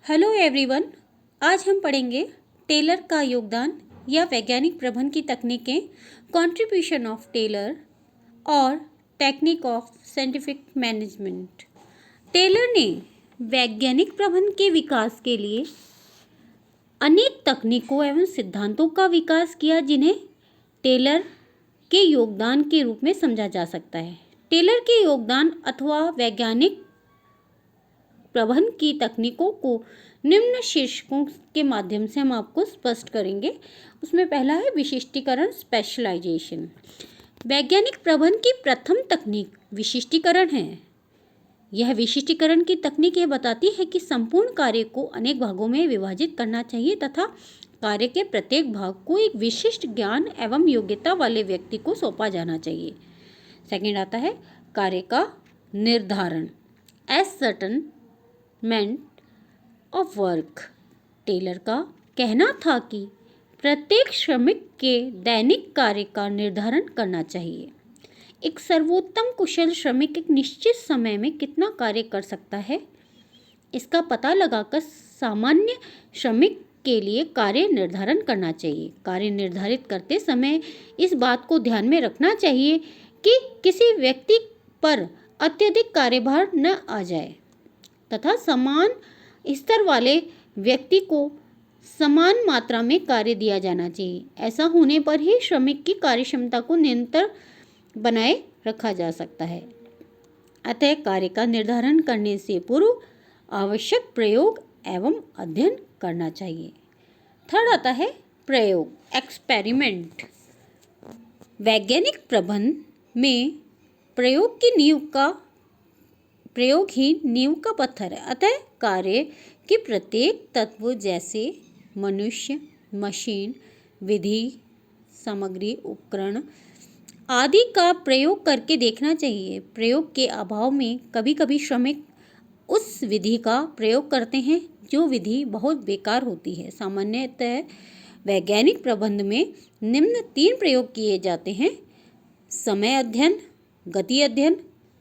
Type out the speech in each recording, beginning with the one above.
Hello everyone. आज हम पढ़ेंगे टेलर का योगदान या वैज्ञानिक प्रबंधन की तकनीकें, कंट्रीब्यूशन ऑफ टेलर और technique of scientific management. Taylor ने वैज्ञानिक प्रबंधन के विकास के लिए अनेक तकनीकों एवं सिद्धांतों का विकास किया, जिन्हें टेलर के योगदान के रूप में समझा जा सकता है। टेलर के योगदान अथवा वैज्ञानिक प्रबंधन की तकनीकों को निम्न शीर्षकों के माध्यम से हम आपको स्पष्ट करेंगे। उसमें पहला है विशिष्टीकरण, स्पेशलाइजेशन। वैज्ञानिक प्रबंधन की प्रथम तकनीक विशिष्टीकरण है। यह विशिष्टीकरण की तकनीक यह बताती है कि संपूर्ण कार्य को अनेक भागों में विभाजित करना चाहिए तथा कार्य के प्रत्येक भाग को एक विशिष्ट ज्ञान एवं योग्यता वाले व्यक्ति को सौंपा जाना चाहिए। सेकंड आता है कार्य का निर्धारण, एसर्टनमेंट ऑफ वर्क। टेलर का कहना था कि प्रत्येक श्रमिक के दैनिक कार्य का निर्धारण करना चाहिए। एक सर्वोत्तम कुशल श्रमिक एक निश्चित समय में कितना कार्य कर सकता है, इसका पता लगाकर सामान्य श्रमिक के लिए कार्य निर्धारण करना चाहिए। कार्य निर्धारित करते समय इस बात को ध्यान में रखना चाहिए कि किसी व्यक्ति पर अत्यधिक कार्यभार न आ जाए तथा समान स्तर वाले व्यक्ति को समान मात्रा में कार्य दिया जाना चाहिए। ऐसा होने पर ही श्रमिक की कार्यक्षमता को निरंतर बनाए रखा जा सकता है। अतः कार्य का निर्धारण करने से पूर्व आवश्यक प्रयोग एवं अध्ययन करना चाहिए। थर्ड आता है प्रयोग, एक्सपेरिमेंट। वैज्ञानिक प्रबंधन में प्रयोग ही नींव का पत्थर है। अतः कार्य के प्रत्येक तत्व जैसे मनुष्य, मशीन, विधि, सामग्री, उपकरण आदि का प्रयोग करके देखना चाहिए। प्रयोग के अभाव में कभी कभी श्रमिक उस विधि का प्रयोग करते हैं जो विधि बहुत बेकार होती है। सामान्यतः वैज्ञानिक प्रबंधन में निम्न 3 प्रयोग किए जाते हैं: समय अध्ययन, गति अध्ययन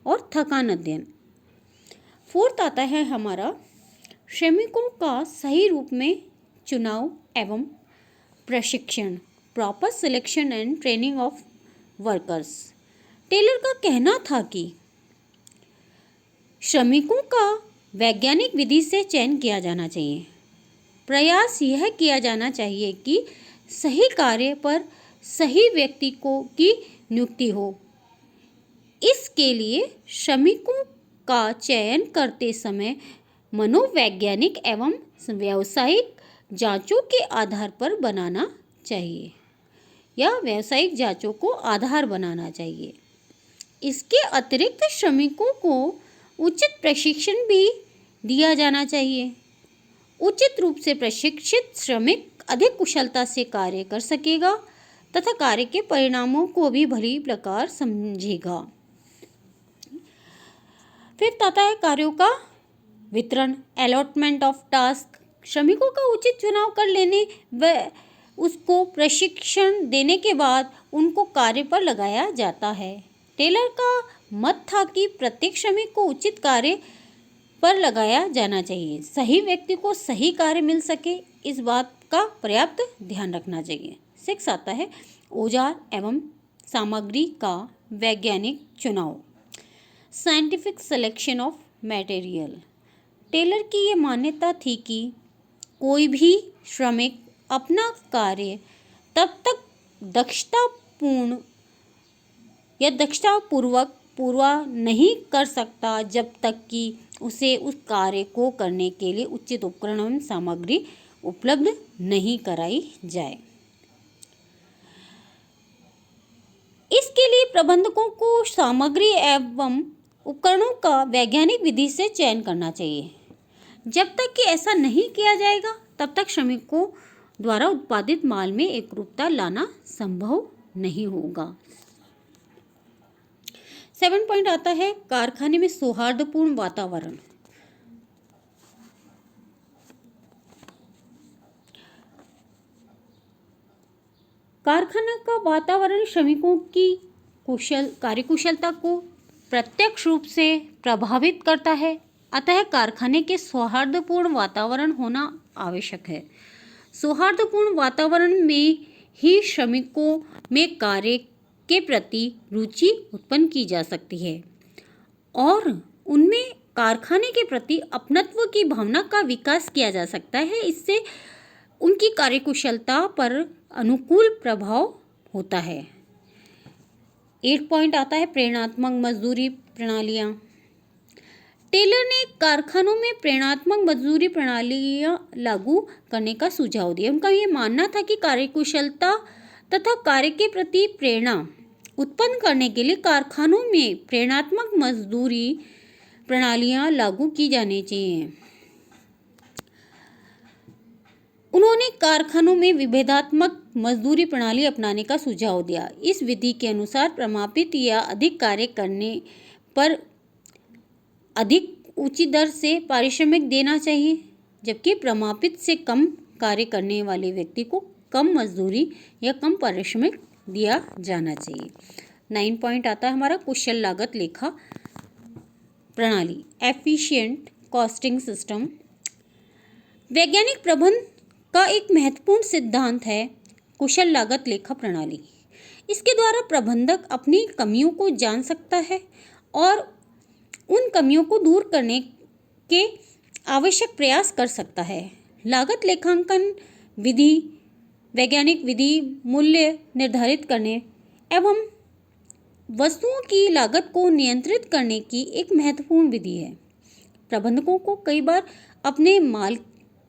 और थकान अध्ययन। फोर्थ आता है हमारा श्रमिकों का सही रूप में चुनाव एवं प्रशिक्षण, proper selection and training of workers. Taylor का कहना था कि श्रमिकों का वैज्ञानिक विधि से चयन किया जाना चाहिए। प्रयास यह किया जाना चाहिए कि सही कार्य पर सही व्यक्ति की नियुक्ति हो। इसके लिए श्रमिकों का चयन करते समय मनोवैज्ञानिक एवं व्यावसायिक जांचों के आधार पर बनाना चाहिए या व्यावसायिक जांचों को आधार बनाना चाहिए। इसके अतिरिक्त श्रमिकों को उचित प्रशिक्षण भी दिया जाना चाहिए। उचित रूप से प्रशिक्षित श्रमिक अधिक कुशलता से कार्य कर सकेगा तथा कार्य के परिणामों को भी भली प्रकार समझेगा। फिर आता है कार्यों का वितरण, अलॉटमेंट ऑफ टास्क। श्रमिकों का उचित चुनाव कर लेने व उसको प्रशिक्षण देने के बाद उनको कार्य पर लगाया जाता है। टेलर का मत था कि प्रत्येक श्रमिक को उचित कार्य पर लगाया जाना चाहिए। सही व्यक्ति को सही कार्य मिल सके, इस बात का पर्याप्त ध्यान रखना चाहिए। 6 आता है औजार एवं सामग्री का वैज्ञानिक चुनाव, scientific selection of material. Taylor की ये मान्यता थी कि कोई भी श्रमिक अपना कार्य तब तक दक्षतापूर्वक पूरा नहीं कर सकता जब तक कि उसे उस कार्य को करने के लिए उचित उपकरण एवं सामग्री उपलब्ध नहीं कराई जाए। इसके लिए प्रबंधकों को सामग्री एवं उपकरणों का वैज्ञानिक विधि से चयन करना चाहिए। जब तक कि ऐसा नहीं किया जाएगा तब तक श्रमिकों द्वारा उत्पादित माल में एकरूपता लाना संभव नहीं होगा। 7 पॉइंट आता है कारखाने में सौहार्दपूर्ण वातावरण। कारखाना का वातावरण श्रमिकों की कार्यकुशलता को प्रत्यक्ष रूप से प्रभावित करता है। आता है कारखाने के सौहार्दपूर्ण वातावरण होना आवश्यक है। सौहार्दपूर्ण वातावरण में ही श्रमिकों में कार्य के प्रति रुचि उत्पन्न की जा सकती है और उनमें कारखाने के प्रति अपनत्व की भावना का विकास किया जा सकता है। इससे उनकी कार्यकुशलता पर अनुकूल प्रभाव होता है। 8 पॉइंट आता है प्रेरणात्मक मजदूरी प्रणालियाँ। टेलर ने कारखानों में प्रेरणात्मक मजदूरी प्रणालियाँ लागू करने का सुझाव दिया। उनका ये मानना था कि कार्यकुशलता तथा कार्य के प्रति प्रेरणा उत्पन्न करने के लिए कारखानों में प्रेरणात्मक मजदूरी प्रणालियाँ लागू की जानी चाहिए। उन्होंने कारखानों में विभेदात्मक मजदूरी प्रणाली अपनाने का सुझाव दिया। इस विधि के अनुसार प्रमापित या अधिक कार्य करने पर अधिक ऊंची दर से पारिश्रमिक देना चाहिए, जबकि प्रमापित से कम कार्य करने वाले व्यक्ति को कम मजदूरी या कम पारिश्रमिक दिया जाना चाहिए। 9 पॉइंट आता है हमारा कुशल लागत लेखा प्रणाली, एफिशिएंट कॉस्टिंग सिस्टम। वैज्ञानिक प्रबंधन का एक महत्वपूर्ण सिद्धांत है कुशल लागत लेखा प्रणाली। इसके द्वारा प्रबंधक अपनी कमियों को जान सकता है और उन कमियों को दूर करने के आवश्यक प्रयास कर सकता है। लागत लेखांकन विधि वैज्ञानिक विधि मूल्य निर्धारित करने एवं वस्तुओं की लागत को नियंत्रित करने की एक महत्वपूर्ण विधि है। प्रबंधकों को कई बार अपने माल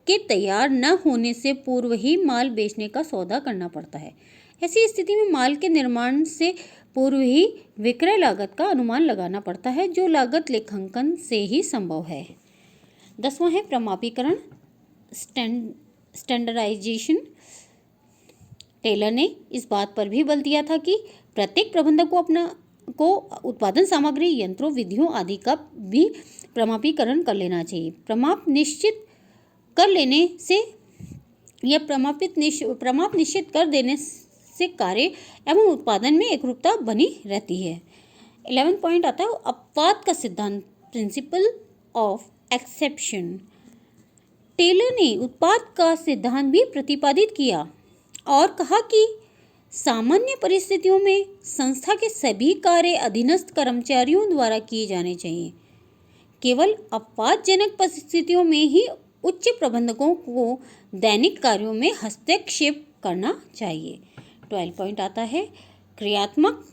के तैयार न होने से पूर्व ही माल बेचने का सौदा करना पड़ता है। ऐसी स्थिति में माल के निर्माण से पूर्व ही विक्रय लागत का अनुमान लगाना पड़ता है, जो लागत लेखांकन से ही संभव है। 10वां है प्रमापीकरण स्टैंडर्डाइजेशन। टेलर ने इस बात पर भी बल दिया था कि प्रत्येक प्रबंधक को उत्पादन सामग्री, यंत्रों, विधियों आदि का भी प्रमापीकरण कर लेना चाहिए। प्रमाप निश्चित कर लेने से या प्रमाप निश्चित कर देने से कार्य एवं उत्पादन में एकरूपता बनी रहती है। 11 पॉइंट आता है अपवाद का सिद्धांत, प्रिंसिपल ऑफ एक्सेप्शन। टेलर ने उत्पाद का सिद्धांत भी प्रतिपादित किया और कहा कि सामान्य परिस्थितियों में संस्था के सभी कार्य अधीनस्थ कर्मचारियों द्वारा किए जाने चाहिए। केवल अपवादजनक परिस्थितियों में ही उच्च प्रबंधकों को दैनिक कार्यों में हस्तक्षेप करना चाहिए। 12 पॉइंट आता है क्रियात्मक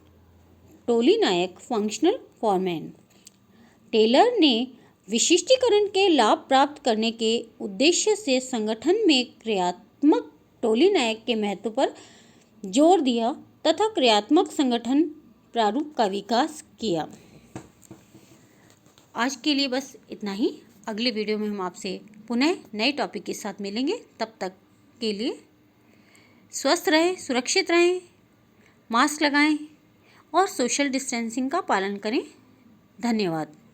टोली नायक फंक्शनल फॉरमैन। टेलर ने विशिष्टीकरण के लाभ प्राप्त करने के उद्देश्य से संगठन में क्रियात्मक टोली नायक के महत्व पर जोर दिया तथा क्रियात्मक संगठन प्रारूप का विकास किया। आज के लिए बस इतना ही। अगले वीडियो में हम आपसे पुनः नए टॉपिक के साथ मिलेंगे। तब तक के लिए स्वस्थ रहें, सुरक्षित रहें, मास्क लगाएं और सोशल डिस्टेंसिंग का पालन करें। धन्यवाद।